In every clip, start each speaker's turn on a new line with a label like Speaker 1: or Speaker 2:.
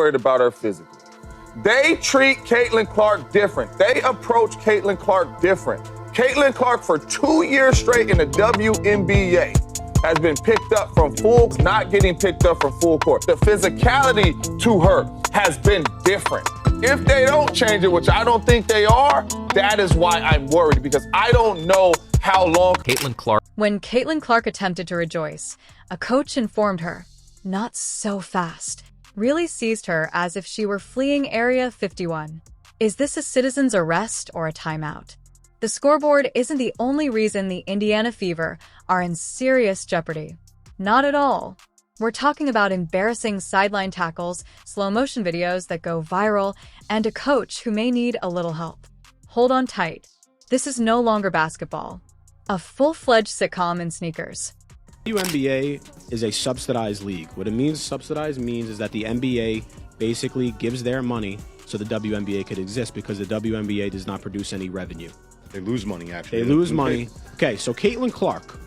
Speaker 1: worried about her physically. They treat Caitlin Clark different. They approach Caitlin Clark different. Caitlin Clark for 2 years straight in the WNBA has been picked up from not getting picked up from full court. The physicality to her has been different. If they don't change it, which I don't think they are, that is why I'm worried, because I don't know how long
Speaker 2: Caitlin Clark.
Speaker 3: When Caitlin Clark attempted to rejoice, a coach informed her, "Not so fast," really seized her as if she were fleeing Area 51. Is this a citizen's arrest or a timeout? The scoreboard isn't the only reason the Indiana Fever are in serious jeopardy. Not at all. We're talking about embarrassing sideline tackles, slow-motion videos that go viral, and a coach who may need a little help. Hold on tight. This is no longer basketball. A full-fledged sitcom in sneakers.
Speaker 4: WNBA is a subsidized league. What it means, subsidized means, is that the NBA basically gives their money so the WNBA could exist, because the WNBA does not produce any revenue.
Speaker 5: They lose money, actually.
Speaker 4: They lose money. Okay, so Caitlin Clark,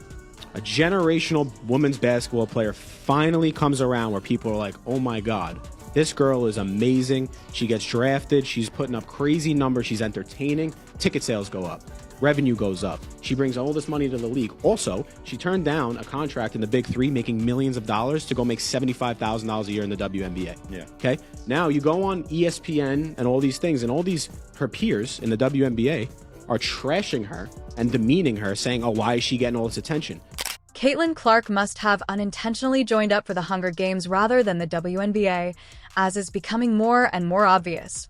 Speaker 4: a generational women's basketball player, finally comes around where people are like, oh my God, this girl is amazing. She gets drafted. She's putting up crazy numbers. She's entertaining. Ticket sales go up. Revenue goes up. She brings all this money to the league. Also, she turned down a contract in the Big Three, making millions of dollars, to go make $75,000 a year in the WNBA.
Speaker 5: Yeah.
Speaker 4: Okay? Now you go on ESPN and all these things, and all these, her peers in the WNBA, are trashing her and demeaning her, saying, oh, why is she getting all this attention?
Speaker 3: Caitlin Clark must have unintentionally joined up for the Hunger Games rather than the WNBA, as is becoming more and more obvious.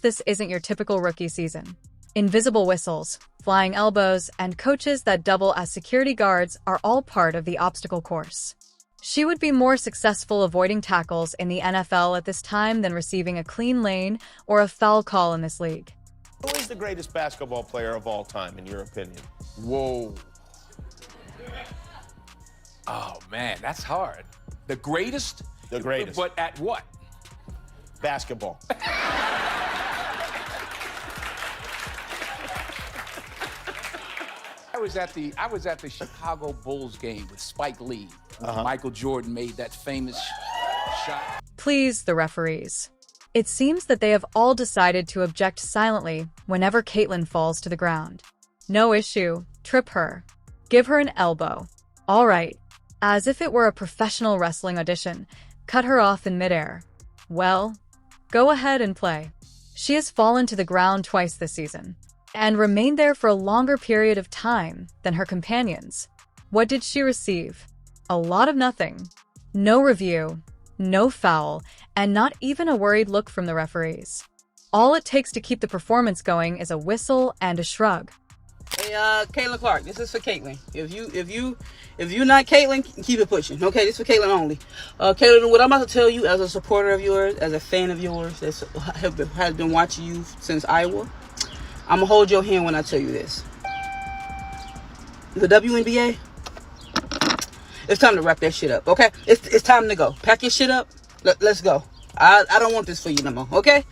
Speaker 3: This isn't your typical rookie season. Invisible whistles, flying elbows, and coaches that double as security guards are all part of the obstacle course. She would be more successful avoiding tackles in the NFL at this time than receiving a clean lane or a foul call in this league.
Speaker 6: Who is the greatest basketball player of all time, in your opinion?
Speaker 1: Whoa.
Speaker 2: Oh man, that's hard. The greatest?
Speaker 6: The greatest.
Speaker 2: But at what?
Speaker 6: Basketball.
Speaker 2: I was at the Chicago Bulls game with Spike Lee. Michael Jordan made that famous shot.
Speaker 3: Please, the referees. It seems that they have all decided to object silently whenever Caitlin falls to the ground. No issue. Trip her. Give her an elbow. All right. As if it were a professional wrestling audition. Cut her off in midair. Well, go ahead and play. She has fallen to the ground twice this season, and remained there for a longer period of time than her companions. What did she receive? A lot of nothing. No review, no foul, and not even a worried look from the referees. All it takes to keep the performance going is a whistle and a shrug.
Speaker 7: Hey, Caitlin Clark, this is for Caitlin. If you're not Caitlin, keep it pushing. Okay, this is for Caitlin only. Caitlin, what I'm about to tell you, as a supporter of yours, as a fan of yours, that has been watching you since Iowa, I'm gonna hold your hand when I tell you this. The WNBA, it's time to wrap that shit up. Okay, it's time to go. Pack your shit up. Let's go. I don't want this for you no more. Okay,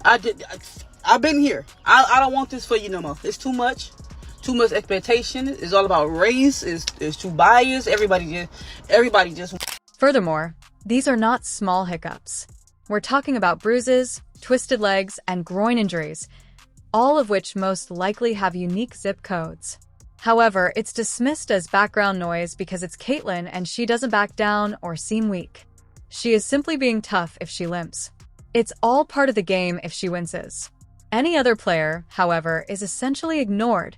Speaker 7: I've been here. I don't want this for you no more. It's too much expectation. It's all about race. It's too biased. Everybody just.
Speaker 3: Furthermore, these are not small hiccups. We're talking about bruises, twisted legs, and groin injuries, all of which most likely have unique zip codes. However, it's dismissed as background noise because it's Caitlin and she doesn't back down or seem weak. She is simply being tough if she limps. It's all part of the game if she winces. Any other player, however, is essentially ignored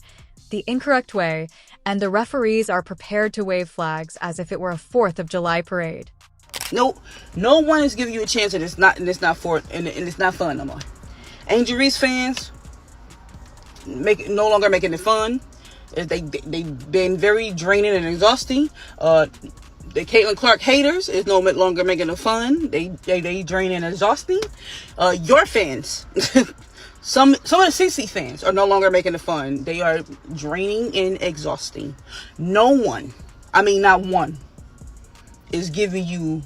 Speaker 3: the incorrect way, and the referees are prepared to wave flags as if it were a 4th of July parade.
Speaker 7: No one is giving you a chance, and it's not fun no more. Angel Reese fans no longer making it fun. They've been very draining and exhausting. The Caitlin Clark haters is no longer making it fun. They draining and exhausting. Your fans. Some of the CC fans are no longer making it fun. They are draining and exhausting. No one, I mean not one, is giving you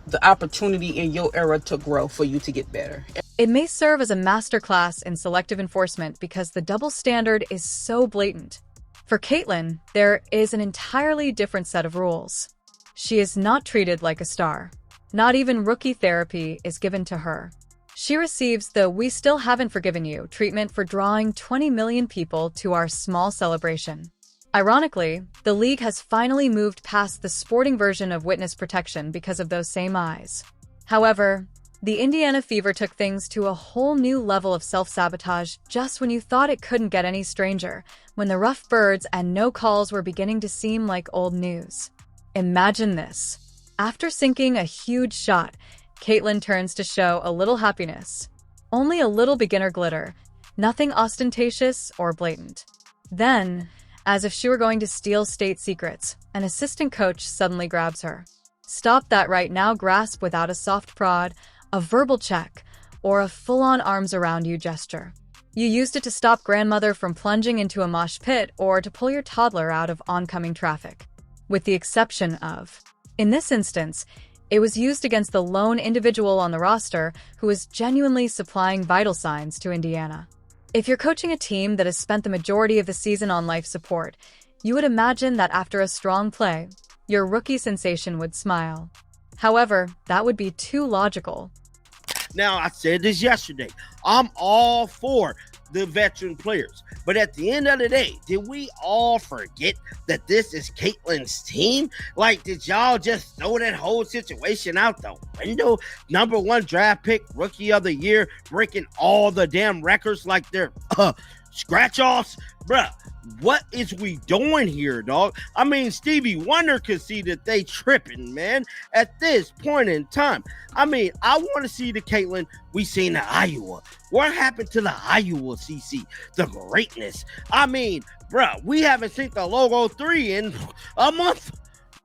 Speaker 7: the opportunity in your era to grow, for you to get better.
Speaker 3: It may serve as a masterclass in selective enforcement because the double standard is so blatant. For Caitlin, there is an entirely different set of rules. She is not treated like a star. Not even rookie therapy is given to her. She receives the "we still haven't forgiven you" treatment for drawing 20 million people to our small celebration. Ironically, the league has finally moved past the sporting version of witness protection because of those same eyes. However, the Indiana Fever took things to a whole new level of self-sabotage just when you thought it couldn't get any stranger, when the rough birds and no calls were beginning to seem like old news. Imagine this. After sinking a huge shot, Caitlyn turns to show a little happiness. Only a little beginner glitter, nothing ostentatious or blatant. Then, as if she were going to steal state secrets, an assistant coach suddenly grabs her. Stop that right now grasp without a soft prod, a verbal check, or a full-on arms around you gesture. You used it to stop grandmother from plunging into a mosh pit or to pull your toddler out of oncoming traffic. With the exception of, in this instance, it was used against the lone individual on the roster who was genuinely supplying vital signs to Indiana. If you're coaching a team that has spent the majority of the season on life support, you would imagine that after a strong play, your rookie sensation would smile. However, that would be too logical.
Speaker 5: Now, I said this yesterday. I'm all for the veteran players. But at the end of the day, did we all forget that this is Caitlyn's team? Like, did y'all just throw that whole situation out the window? Number 1 draft pick, rookie of the year, breaking all the damn records like they're scratch-offs? Bruh, what is we doing here, dog? I mean, Stevie Wonder could see that they tripping, man, at this point in time. I mean, I want to see the Caitlyn we seen in Iowa. What happened to the Iowa CC? The greatness. I mean, bruh, we haven't seen the Logo 3 in a month.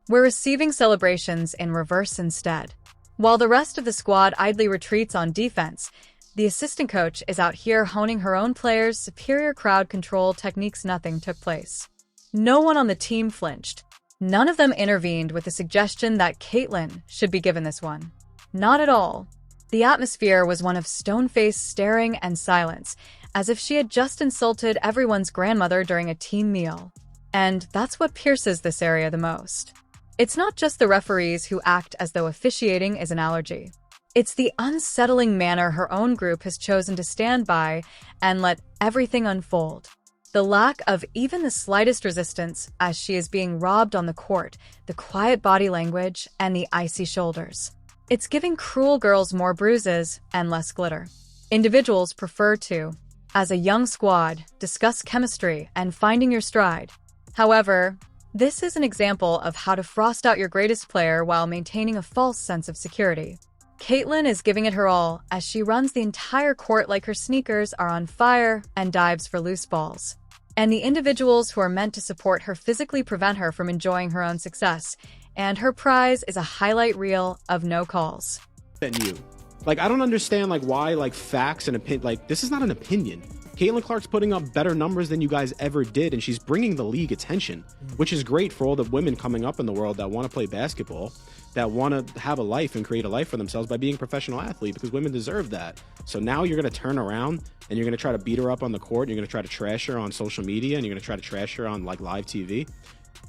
Speaker 3: We're receiving celebrations in reverse instead. While the rest of the squad idly retreats on defense, the assistant coach is out here honing her own players' superior crowd control techniques. Nothing took place. No one on the team flinched. None of them intervened with the suggestion that Caitlyn should be given this one. Not at all. The atmosphere was one of stone-faced staring and silence, as if she had just insulted everyone's grandmother during a team meal. And that's what pierces this area the most. It's not just the referees who act as though officiating is an allergy. It's the unsettling manner her own group has chosen to stand by and let everything unfold. The lack of even the slightest resistance as she is being robbed on the court, the quiet body language, and the icy shoulders. It's giving cruel girls more bruises and less glitter. Individuals prefer to, as a young squad, discuss chemistry and finding your stride. However, this is an example of how to frost out your greatest player while maintaining a false sense of security. Caitlyn is giving it her all as she runs the entire court like her sneakers are on fire and dives for loose balls. And the individuals who are meant to support her physically prevent her from enjoying her own success, and her prize is a highlight reel of no calls.
Speaker 4: Than you. Like, I don't understand, like, why, like, facts and opinion, like, this is not an opinion. Caitlyn Clark's putting up better numbers than you guys ever did, and she's bringing the league attention, which is great for all the women coming up in the world that want to play basketball, that want to have a life and create a life for themselves by being a professional athlete, because women deserve that. So now you're going to turn around and you're going to try to beat her up on the court, you're going to try to trash her on social media, and you're going to try to trash her on, like, live TV.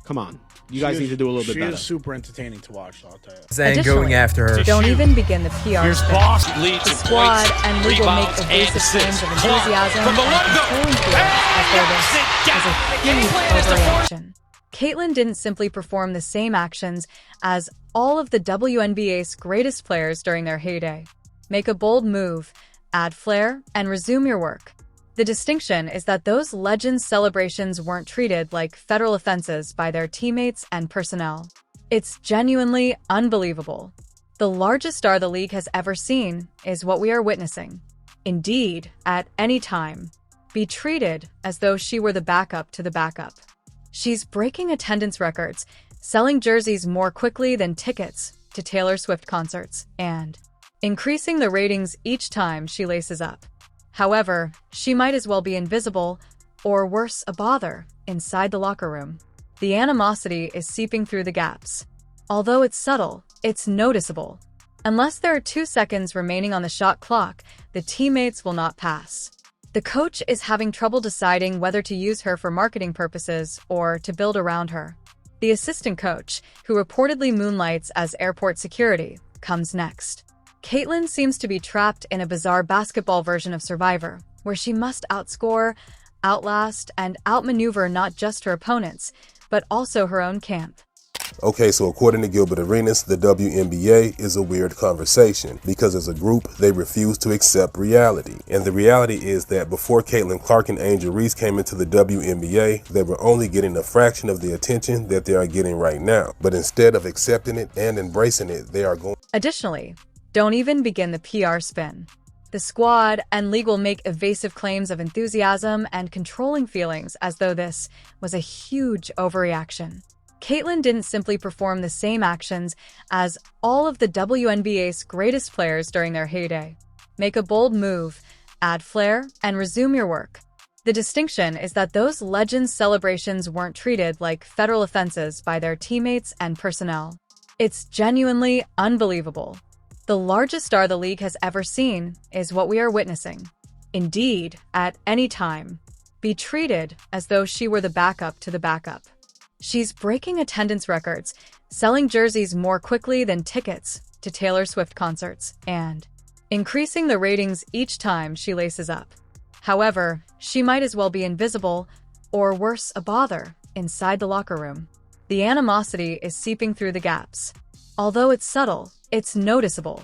Speaker 4: Come on. You guys need to do a little bit better.
Speaker 8: She is super entertaining to watch, I'll tell you.
Speaker 3: Additionally,
Speaker 9: going after her.
Speaker 3: Don't even begin the PR
Speaker 9: Here's
Speaker 3: spin.
Speaker 9: Boss
Speaker 3: The
Speaker 9: leads in
Speaker 3: squad
Speaker 9: points,
Speaker 3: and league will make
Speaker 9: rebounds,
Speaker 3: evasive
Speaker 9: and
Speaker 3: claims of
Speaker 9: assists.
Speaker 3: enthusiasm
Speaker 9: From the
Speaker 3: and
Speaker 9: logo.
Speaker 3: controlling feelings as though this is a huge overreaction. Caitlyn didn't simply perform the same actions as all of the WNBA's greatest players during their heyday. Make a bold move, add flair, and resume your work. The distinction is that those legends' celebrations weren't treated like federal offenses by their teammates and personnel. It's genuinely unbelievable. The largest star the league has ever seen is what we are witnessing. Indeed, at any time, be treated as though she were the backup to the backup. She's breaking attendance records, selling jerseys more quickly than tickets to Taylor Swift concerts, and increasing the ratings each time she laces up. However, she might as well be invisible, or worse, a bother, inside the locker room. The animosity is seeping through the gaps. Although it's subtle, it's noticeable. Unless there are 2 seconds remaining on the shot clock, the teammates will not pass. The coach is having trouble deciding whether to use her for marketing purposes or to build around her. The assistant coach, who reportedly moonlights as airport security, comes next. Caitlyn seems to be trapped in a bizarre basketball version of Survivor, where she must outscore, outlast, and outmaneuver not just her opponents, but also her own camp.
Speaker 9: Okay, so according to Gilbert Arenas, the WNBA is a weird conversation because as a group, they refuse to accept reality. And the reality is that before Caitlin Clark and Angel Reese came into the WNBA, they were only getting a fraction of the attention that they are getting right now. But instead of accepting it and embracing it, they are going.
Speaker 3: Additionally, don't even begin the PR spin. The squad and league will make evasive claims of enthusiasm and controlling feelings as though this was a huge overreaction. Caitlyn didn't simply perform the same actions as all of the WNBA's greatest players during their heyday. Make a bold move, add flair, and resume your work. The distinction is that those legends' celebrations weren't treated like federal offenses by their teammates and personnel. It's genuinely unbelievable. The largest star the league has ever seen is what we are witnessing. Indeed, at any time, be treated as though she were the backup to the backup. She's breaking attendance records, selling jerseys more quickly than tickets to Taylor Swift concerts, and increasing the ratings each time she laces up. However, she might as well be invisible, or worse, a bother, inside the locker room. The animosity is seeping through the gaps. Although it's subtle, it's noticeable.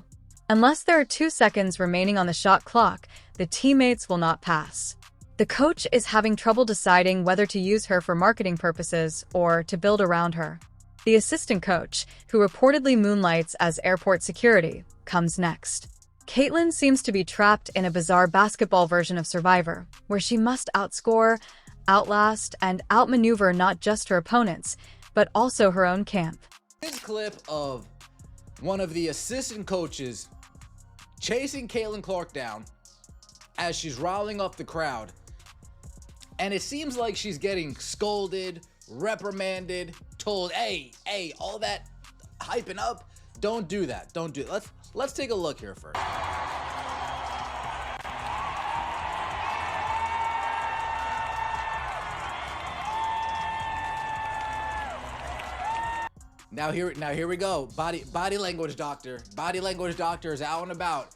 Speaker 3: Unless there are 2 seconds remaining on the shot clock, the teammates will not pass. The coach is having trouble deciding whether to use her for marketing purposes or to build around her. The assistant coach, who reportedly moonlights as airport security, comes next. Caitlyn seems to be trapped in a bizarre basketball version of Survivor, where she must outscore, outlast, and outmaneuver not just her opponents, but also her own camp.
Speaker 10: This clip of one of the assistant coaches chasing Caitlin Clark down as she's riling up the crowd. And it seems like she's getting scolded, reprimanded, told, hey, all that hyping up, don't do that. Don't do it. Let's take a look here first. Now here we go. Body language doctor. Body language doctor is out and about.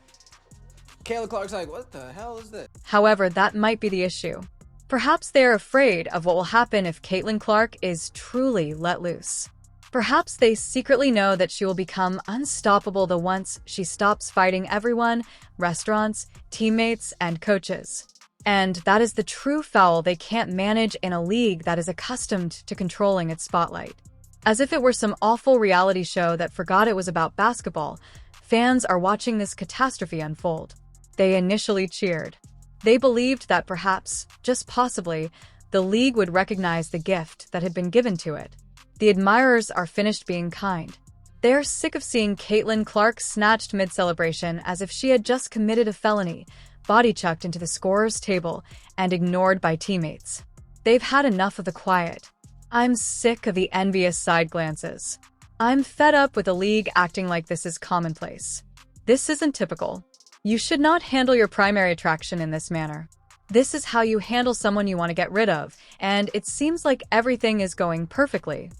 Speaker 10: Caitlin Clark's like, what the hell is this?
Speaker 3: However, that might be the issue. Perhaps they are afraid of what will happen if Caitlin Clark is truly let loose. Perhaps they secretly know that she will become unstoppable the once she stops fighting everyone, restaurants, teammates, and coaches. And that is the true foul they can't manage in a league that is accustomed to controlling its spotlight. As if it were some awful reality show that forgot it was about basketball, fans are watching this catastrophe unfold. They initially cheered. They believed that perhaps, just possibly, the league would recognize the gift that had been given to it. The admirers are finished being kind. They are sick of seeing Caitlin Clark snatched mid-celebration as if she had just committed a felony, body chucked into the scorer's table, and ignored by teammates. They've had enough of the quiet. I'm sick of the envious side glances. I'm fed up with the league acting like this is commonplace. This isn't typical. You should not handle your primary attraction in this manner. This is how you handle someone you want to get rid of, and it seems like everything is going perfectly.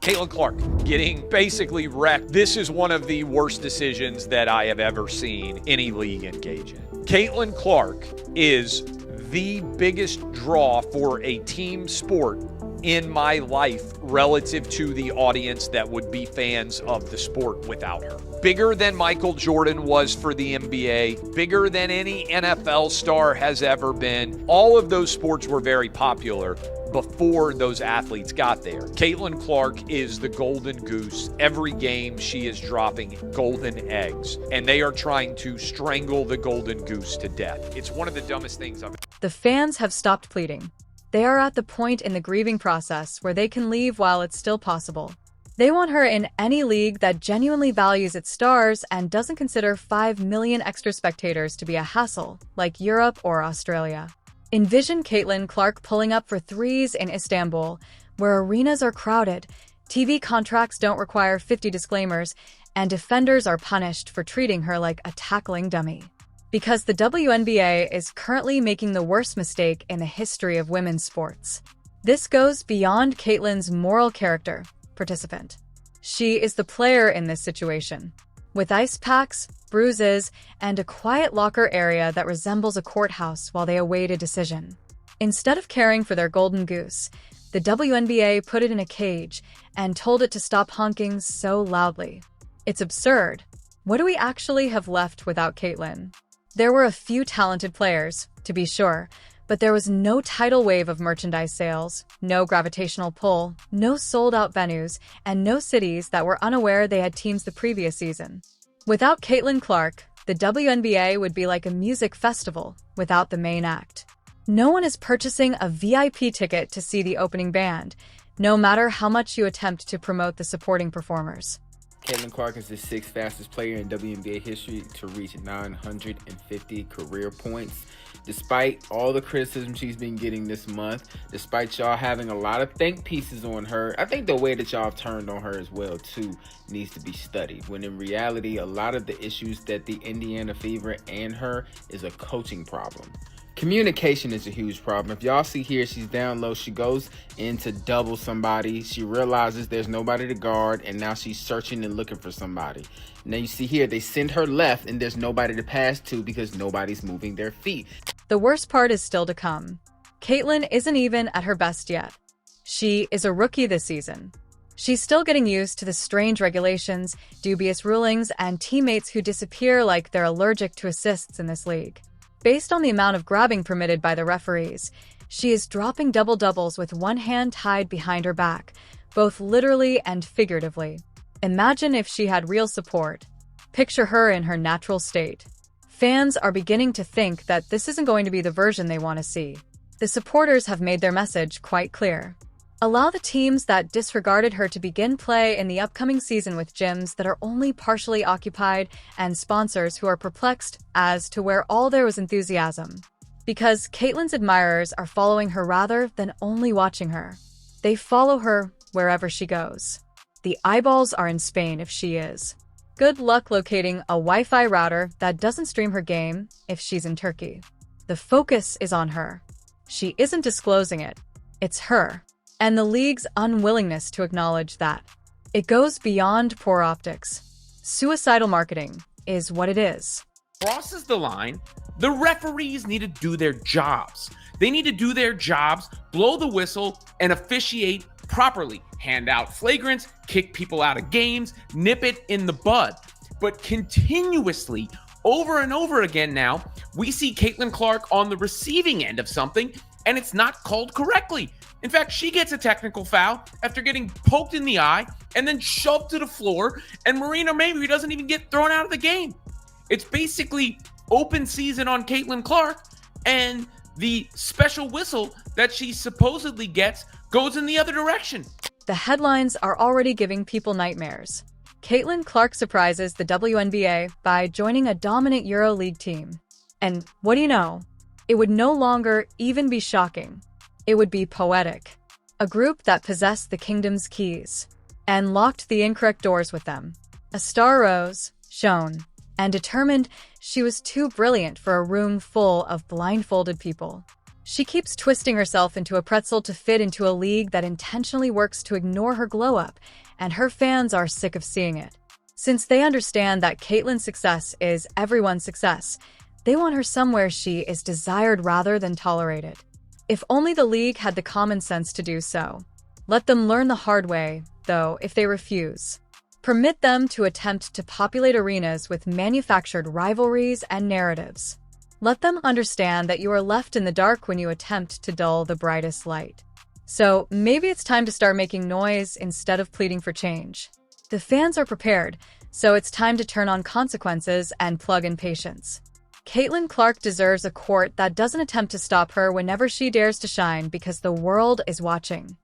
Speaker 11: Caitlin Clark getting basically wrecked. This is one of the worst decisions that I have ever seen any league engage in. Caitlin Clark is the biggest draw for a team sport in my life relative to the audience that would be fans of the sport without her. Bigger than Michael Jordan was for the NBA, bigger than any NFL star has ever been. All of those sports were very popular before those athletes got there. Caitlin Clark is the golden goose. Every game she is dropping golden eggs, and they are trying to strangle the golden goose to death. It's one of the dumbest things I've...
Speaker 3: The fans have stopped pleading. They are at the point in the grieving process where they can leave while it's still possible. They want her in any league that genuinely values its stars and doesn't consider 5 million extra spectators to be a hassle, like Europe or Australia. Envision Caitlin Clark pulling up for threes in Istanbul, where arenas are crowded, TV contracts don't require 50 disclaimers, and defenders are punished for treating her like a tackling dummy. Because the WNBA is currently making the worst mistake in the history of women's sports. This goes beyond Caitlyn's moral character, participant. She is the player in this situation. with ice packs, bruises, and a quiet locker area that resembles a courthouse while they await a decision. Instead of caring for their golden goose, the WNBA put it in a cage and told it to stop honking so loudly. It's absurd. What do we actually have left without Caitlyn? There were a few talented players, to be sure, but there was no tidal wave of merchandise sales, no gravitational pull, no sold-out venues, and no cities that were unaware they had teams the previous season. Without Caitlyn Clark, the WNBA would be like a music festival without the main act. No one is purchasing a VIP ticket to see the opening band, no matter how much you attempt to promote the supporting performers.
Speaker 12: Caitlyn Clark is the 6th fastest player in WNBA history to reach 950 career points. Despite all the criticism she's been getting this month, despite y'all having a lot of think pieces on her, I think the way that y'all have turned on her as well too needs to be studied. When in reality, a lot of the issues that the Indiana Fever and her is a coaching problem. Communication is a huge problem. If y'all see here, she's down low. She goes in to double somebody. She realizes there's nobody to guard, and now she's searching and looking for somebody. Now you see here, they send her left, and there's nobody to pass to because nobody's moving their feet.
Speaker 3: The worst part is still to come. Caitlyn isn't even at her best yet. She is a rookie this season. She's still getting used to the strange regulations, dubious rulings, and teammates who disappear like they're allergic to assists in this league. Based on the amount of grabbing permitted by the referees, she is dropping double-doubles with one hand tied behind her back, both literally and figuratively. Imagine if she had real support. Picture her in her natural state. Fans are beginning to think that this isn't going to be the version they want to see. The supporters have made their message quite clear. Allow the teams that disregarded her to begin play in the upcoming season with gyms that are only partially occupied and sponsors who are perplexed as to where all there was enthusiasm. Because Caitlyn's admirers are following her rather than only watching her. They follow her wherever she goes. The eyeballs are in Spain if she is. Good luck locating a Wi-Fi router that doesn't stream her game if she's in Turkey. The focus is on her. She isn't disclosing it. It's her. And the league's unwillingness to acknowledge that. It goes beyond poor optics. Suicidal marketing is what it is.
Speaker 13: Crosses the line, the referees need to do their jobs. They need to do their jobs, blow the whistle, and officiate properly. Hand out flagrants, kick people out of games, nip it in the bud. But continuously, over and over again now, we see Caitlyn Clark on the receiving end of something, and it's not called correctly. In fact, she gets a technical foul after getting poked in the eye and then shoved to the floor, and Marina Mayberry doesn't even get thrown out of the game. It's basically open season on Caitlyn Clark, and the special whistle that she supposedly gets goes in the other direction.
Speaker 3: The headlines are already giving people nightmares. Caitlyn Clark surprises the WNBA by joining a dominant EuroLeague team. And what do you know? It would no longer even be shocking. It would be poetic. A group that possessed the kingdom's keys and locked the incorrect doors with them. A star rose, shone, and determined she was too brilliant for a room full of blindfolded people. She keeps twisting herself into a pretzel to fit into a league that intentionally works to ignore her glow-up, and her fans are sick of seeing it. Since they understand that Caitlyn's success is everyone's success, they want her somewhere she is desired rather than tolerated. If only the league had the common sense to do so. Let them learn the hard way, though, if they refuse. Permit them to attempt to populate arenas with manufactured rivalries and narratives. Let them understand that you are left in the dark when you attempt to dull the brightest light. So maybe it's time to start making noise instead of pleading for change. The fans are prepared, so it's time to turn on consequences and plug in patience. Caitlyn Clark deserves a court that doesn't attempt to stop her whenever she dares to shine because the world is watching.